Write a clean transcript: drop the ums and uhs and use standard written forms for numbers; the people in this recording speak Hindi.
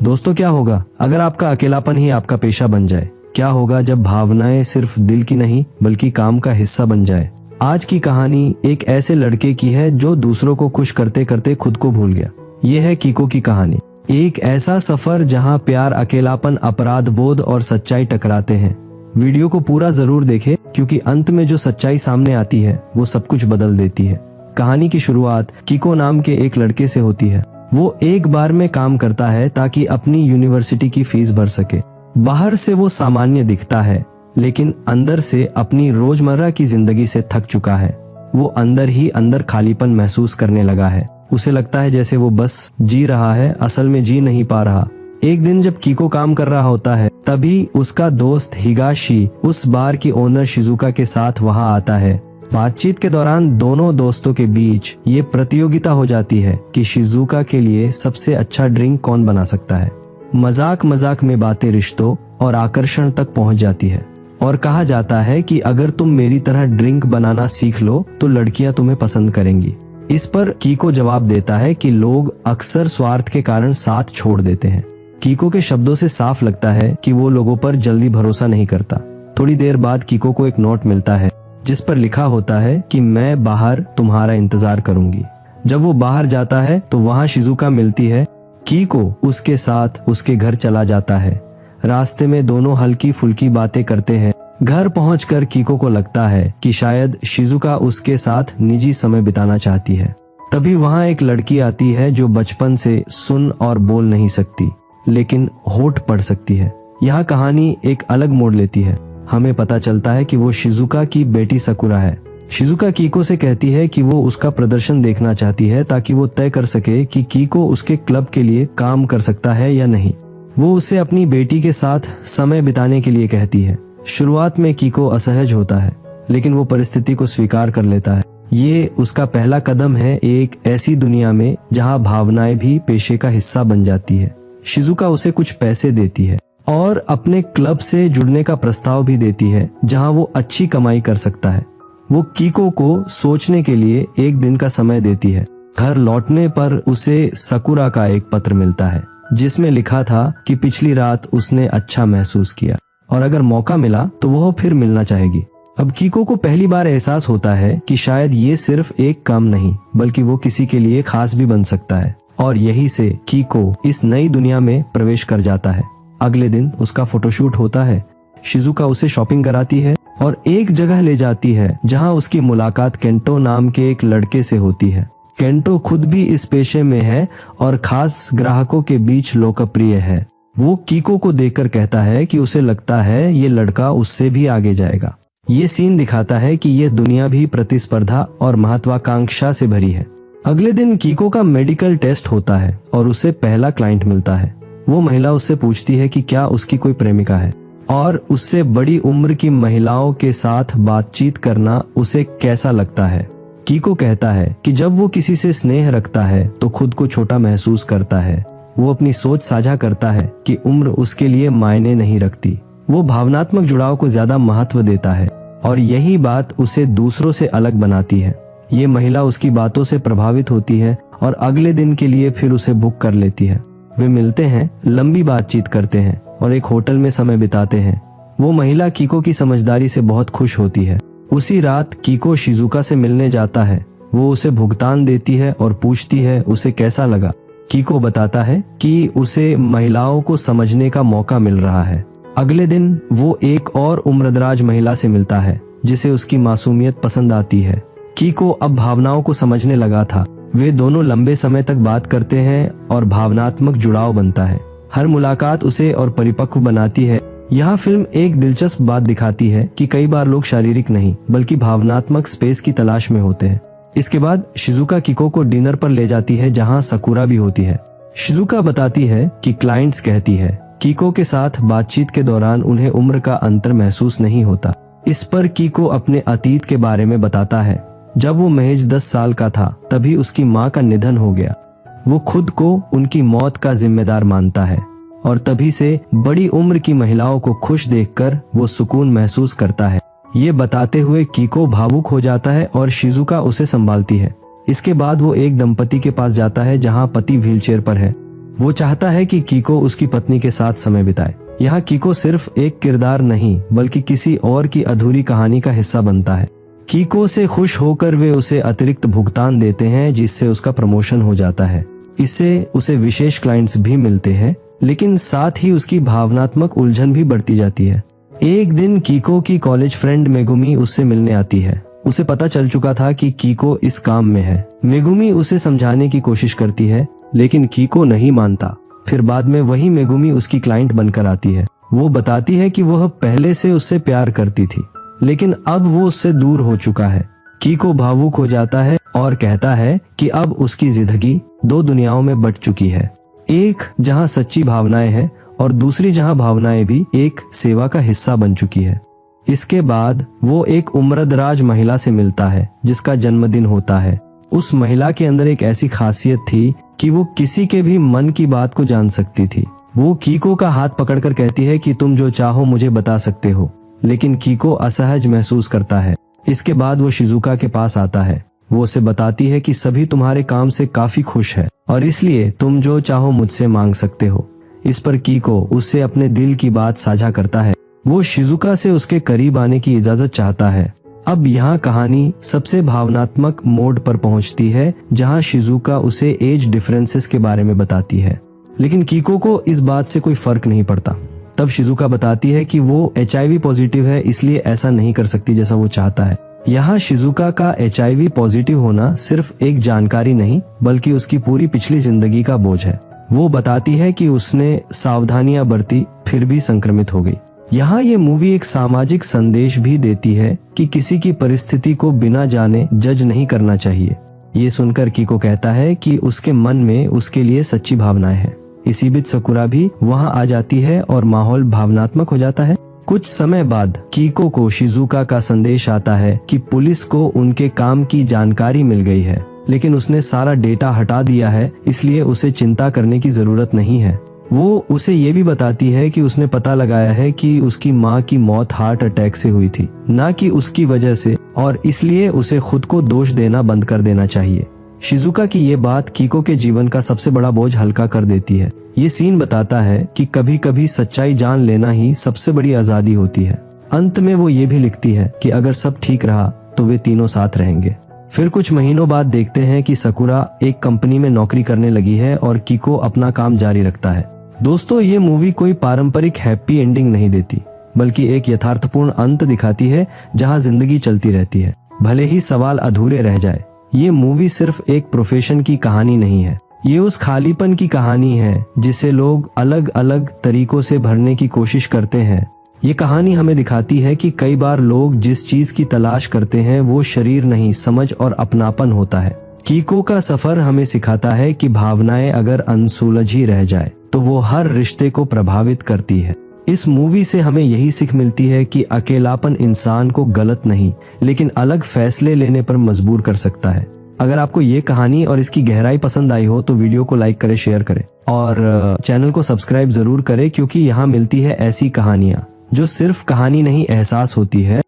दोस्तों, क्या होगा अगर आपका अकेलापन ही आपका पेशा बन जाए? क्या होगा जब भावनाएं सिर्फ दिल की नहीं बल्कि काम का हिस्सा बन जाए? आज की कहानी एक ऐसे लड़के की है जो दूसरों को खुश करते करते खुद को भूल गया। ये है कीको की कहानी। एक ऐसा सफर जहां प्यार, अकेलापन, अपराध बोध और सच्चाई टकराते हैं। वीडियो को पूरा जरूर देखें क्योंकि अंत में जो सच्चाई सामने आती है वो सब कुछ बदल देती है। कहानी की शुरुआत कीको नाम के एक लड़के से होती है। वो एक बार में काम करता है ताकि अपनी यूनिवर्सिटी की फीस भर सके। बाहर से वो सामान्य दिखता है लेकिन अंदर से अपनी रोजमर्रा की जिंदगी से थक चुका है। वो अंदर ही अंदर खालीपन महसूस करने लगा है। उसे लगता है जैसे वो बस जी रहा है, असल में जी नहीं पा रहा। एक दिन जब कीको काम कर रहा होता है तभी उसका दोस्त हिगाशी उस बार की ओनर शिजुका के साथ वहां आता है। बातचीत के दौरान दोनों दोस्तों के बीच ये प्रतियोगिता हो जाती है कि शिजुका के लिए सबसे अच्छा ड्रिंक कौन बना सकता है। मजाक मजाक में बातें रिश्तों और आकर्षण तक पहुंच जाती है और कहा जाता है कि अगर तुम मेरी तरह ड्रिंक बनाना सीख लो तो लड़कियां तुम्हें पसंद करेंगी। इस पर कीको जवाब देता है कि लोग अक्सर स्वार्थ के कारण साथ छोड़ देते हैं। कीको के शब्दों से साफ लगता है कि वो लोगों पर जल्दी भरोसा नहीं करता। थोड़ी देर बाद कीको को एक नोट मिलता है जिस पर लिखा होता है कि मैं बाहर तुम्हारा इंतजार करूंगी। जब वो बाहर जाता है तो वहाँ शिजुका मिलती है। कीको उसके साथ उसके घर चला जाता है। रास्ते में दोनों हल्की फुल्की बातें करते हैं। घर पहुंचकर कीको को लगता है कि शायद शिजुका उसके साथ निजी समय बिताना चाहती है। तभी वहाँ एक लड़की आती है जो बचपन से सुन और बोल नहीं सकती लेकिन होठ पढ़ सकती है। यहाँ कहानी एक अलग मोड़ लेती है। हमें पता चलता है कि वो शिजुका की बेटी सकुरा है। शिजुका कीको से कहती है कि वो उसका प्रदर्शन देखना चाहती है ताकि वो तय कर सके कि कीको उसके क्लब के लिए काम कर सकता है या नहीं। वो उसे अपनी बेटी के साथ समय बिताने के लिए कहती है। शुरुआत में कीको असहज होता है लेकिन वो परिस्थिति को स्वीकार कर लेता है। ये उसका पहला कदम है एक ऐसी दुनिया में जहां भावनाएं भी पेशे का हिस्सा बन जाती है। शिजुका उसे कुछ पैसे देती है और अपने क्लब से जुड़ने का प्रस्ताव भी देती है जहां वो अच्छी कमाई कर सकता है। वो कीको को सोचने के लिए एक दिन का समय देती है। घर लौटने पर उसे सकुरा का एक पत्र मिलता है जिसमें लिखा था कि पिछली रात उसने अच्छा महसूस किया और अगर मौका मिला तो वह फिर मिलना चाहेगी। अब कीको को पहली बार एहसास होता है कि शायद ये सिर्फ एक काम नहीं बल्कि वो किसी के लिए खास भी बन सकता है और यही से कीको इस नई दुनिया में प्रवेश कर जाता है। अगले दिन उसका फोटोशूट होता है। शिजुका उसे शॉपिंग कराती है और एक जगह ले जाती है जहां उसकी मुलाकात केंटो नाम के एक लड़के से होती है। केंटो खुद भी इस पेशे में है और खास ग्राहकों के बीच लोकप्रिय है। वो कीको को देखकर कहता है कि उसे लगता है ये लड़का उससे भी आगे जाएगा। ये सीन दिखाता है कि ये दुनिया भी प्रतिस्पर्धा और महत्वाकांक्षा से भरी है। अगले दिन कीको का मेडिकल टेस्ट होता है और उसे पहला क्लाइंट मिलता है। वो महिला उससे पूछती है कि क्या उसकी कोई प्रेमिका है और उससे बड़ी उम्र की महिलाओं के साथ बातचीत करना उसे कैसा लगता है। कीको कहता है कि जब वो किसी से स्नेह रखता है तो खुद को छोटा महसूस करता है। वो अपनी सोच साझा करता है कि उम्र उसके लिए मायने नहीं रखती। वो भावनात्मक जुड़ाव को ज्यादा महत्व देता है और यही बात उसे दूसरों से अलग बनाती है। ये महिला उसकी बातों से प्रभावित होती है और अगले दिन के लिए फिर उसे बुक कर लेती है। वे मिलते हैं, लंबी बातचीत करते हैं और एक होटल में समय बिताते हैं। वो महिला कीको की समझदारी से बहुत खुश होती है। उसी रात कीको शिजुका से मिलने जाता है। वो उसे भुगतान देती है और पूछती है उसे कैसा लगा। कीको बताता है कि उसे महिलाओं को समझने का मौका मिल रहा है। अगले दिन वो एक और उम्रदराज महिला से मिलता है जिसे उसकी मासूमियत पसंद आती है। कीको अब भावनाओं को समझने लगा था। वे दोनों लंबे समय तक बात करते हैं और भावनात्मक जुड़ाव बनता है। हर मुलाकात उसे और परिपक्व बनाती है। यह फिल्म एक दिलचस्प बात दिखाती है कि कई बार लोग शारीरिक नहीं बल्कि भावनात्मक स्पेस की तलाश में होते हैं। इसके बाद शिजुका कीको को डिनर पर ले जाती है जहां सकुरा भी होती है। शिजुका बताती है कि क्लाइंट्स कहती है कीको के साथ बातचीत के दौरान उन्हें उम्र का अंतर महसूस नहीं होता। इस पर कीको अपने अतीत के बारे में बताता है। जब वो महज 10 साल का था तभी उसकी माँ का निधन हो गया। वो खुद को उनकी मौत का जिम्मेदार मानता है और तभी से बड़ी उम्र की महिलाओं को खुश देखकर वो सुकून महसूस करता है। ये बताते हुए कीको भावुक हो जाता है और शिजुका उसे संभालती है। इसके बाद वो एक दंपति के पास जाता है जहां पति व्हीलचेयर पर है। वो चाहता है कि कीको उसकी पत्नी के साथ समय बिताए। यहाँ कीको सिर्फ एक किरदार नहीं बल्कि किसी और की अधूरी कहानी का हिस्सा बनता है। कीको से खुश होकर वे उसे अतिरिक्त भुगतान देते हैं जिससे उसका प्रमोशन हो जाता है। इससे उसे विशेष क्लाइंट्स भी मिलते हैं, लेकिन साथ ही उसकी भावनात्मक उलझन भी बढ़ती जाती है। एक दिन कीको की कॉलेज फ्रेंड मेगुमी उससे मिलने आती है। उसे पता चल चुका था कि कीको इस काम में है। मेगुमी उसे समझाने की कोशिश करती है, लेकिन कीको नहीं मानता। फिर बाद में वही मेगुमी उसकी क्लाइंट बनकर आती है। वो बताती है कि वह पहले से उससे प्यार करती थी, लेकिन अब वो उससे दूर हो चुका है। कीको भावुक हो जाता है और कहता है कि अब उसकी जिंदगी दो दुनियाओं में बट चुकी है, एक जहां सच्ची भावनाएं हैं और दूसरी जहां भावनाएं भी एक सेवा का हिस्सा बन चुकी है। इसके बाद वो एक उम्रदराज महिला से मिलता है जिसका जन्मदिन होता है। उस महिला के अंदर एक ऐसी खासियत थी कि वो किसी के भी मन की बात को जान सकती थी। वो कीको का हाथ पकड़कर कहती है कि तुम जो चाहो मुझे बता सकते हो, लेकिन कीको असहज महसूस करता है। इसके बाद वो शिजुका के पास आता है। वो उसे बताती है कि सभी तुम्हारे काम से काफी खुश है और इसलिए तुम जो चाहो मुझसे मांग सकते हो। इस पर कीको उससे अपने दिल की बात साझा करता है। वो शिजुका से उसके करीब आने की इजाजत चाहता है। अब यहाँ कहानी सबसे भावनात्मक मोड पर पहुँचती है, जहाँ शिजुका उसे एज डिफरेंसेस के बारे में बताती है, लेकिन कीको को इस बात से कोई फर्क नहीं पड़ता। तब शिजुका बताती है कि वो HIV पॉजिटिव है, इसलिए ऐसा नहीं कर सकती जैसा वो चाहता है। यहाँ शिजुका का HIV पॉजिटिव होना सिर्फ एक जानकारी नहीं बल्कि उसकी पूरी पिछली जिंदगी का बोझ है। वो बताती है कि उसने सावधानियां बरती फिर भी संक्रमित हो गई। यहाँ ये मूवी एक सामाजिक संदेश भी देती है कि किसी की परिस्थिति को बिना जाने जज नहीं करना चाहिए। ये सुनकर कीको कहता है कि उसके मन में उसके लिए सच्ची भावनाएं हैं। इसी बीच सकुरा भी वहाँ आ जाती है और माहौल भावनात्मक हो जाता है। कुछ समय बाद कीको को शिजुका का संदेश आता है कि पुलिस को उनके काम की जानकारी मिल गई है, लेकिन उसने सारा डेटा हटा दिया है, इसलिए उसे चिंता करने की जरूरत नहीं है। वो उसे ये भी बताती है कि उसने पता लगाया है कि उसकी माँ की मौत हार्ट अटैक से हुई थी, न कि उसकी वजह से, और इसलिए उसे खुद को दोष देना बंद कर देना चाहिए। शिजुका की ये बात कीको के जीवन का सबसे बड़ा बोझ हल्का कर देती है। ये सीन बताता है कि कभी कभी सच्चाई जान लेना ही सबसे बड़ी आजादी होती है। अंत में वो ये भी लिखती है कि अगर सब ठीक रहा तो वे तीनों साथ रहेंगे। फिर कुछ महीनों बाद देखते हैं कि सकुरा एक कंपनी में नौकरी करने लगी है और कीको अपना काम जारी रखता है। दोस्तों, ये मूवी कोई पारंपरिक हैप्पी एंडिंग नहीं देती, बल्कि एक यथार्थपूर्ण अंत दिखाती है जहां जिंदगी चलती रहती है, भले ही सवाल अधूरे रह जाए। ये मूवी सिर्फ एक प्रोफेशन की कहानी नहीं है, ये उस खालीपन की कहानी है जिसे लोग अलग अलग तरीकों से भरने की कोशिश करते हैं। ये कहानी हमें दिखाती है कि कई बार लोग जिस चीज की तलाश करते हैं वो शरीर नहीं, समझ और अपनापन होता है। कीको का सफर हमें सिखाता है कि भावनाएं अगर अनसुलझी रह जाए तो वो हर रिश्ते को प्रभावित करती है। इस मूवी से हमें यही सीख मिलती है कि अकेलापन इंसान को गलत नहीं लेकिन अलग फैसले लेने पर मजबूर कर सकता है। अगर आपको ये कहानी और इसकी गहराई पसंद आई हो तो वीडियो को लाइक करें, शेयर करें और चैनल को सब्सक्राइब जरूर करें, क्योंकि यहाँ मिलती है ऐसी कहानियाँ जो सिर्फ कहानी नहीं एहसास होती है।